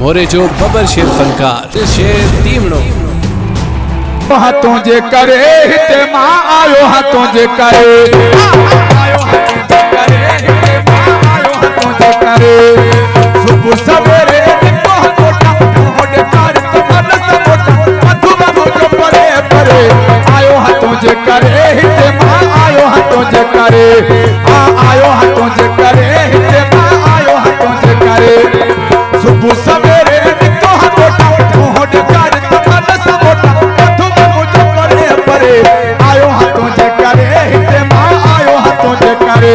मोरे जो बबर शेर फनकार शेर तीमड़ो हाथों जे करे हिते मां आयो हाथों जे करे आयो हाथों जे करे हिते मां आयो हाथों जे करे सुबह सवेरे निको कोटा होडे कार तमन सपोटा मधु बाबू जो परे परे आयो हाथों जे करे हिते मां आयो हाथों जे करे आयो हाथों जे करे हिते मां आयो हाथों जे करे सुबह सवेरे निको कोटा होडे कार तमन सपोटा आयो हाथों जे करे हिते मां आयो हाथों जे करे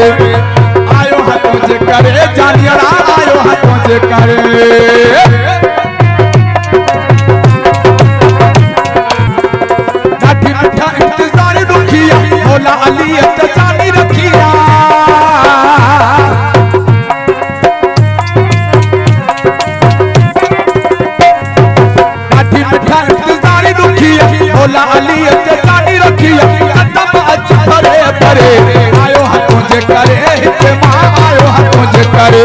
आयो हाथों जे करे जानियरा आयो हाथों जे करे ॾाढी मिठा इंतजार दुखिया मौला अली इंतजारी रखिया ॾाढी मिठा इंतजार दुखिया मौला अली आयो हाथों जे करे हिते मां आयो हाथों जे करे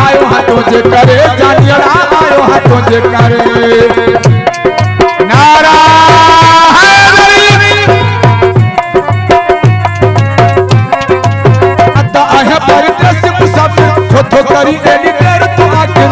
आयो हाथों जे करे जानियरा आयो हाथों जे करे नारा हैदरी अता है पर दस मुसाफिर थो करी एडी देर तू आके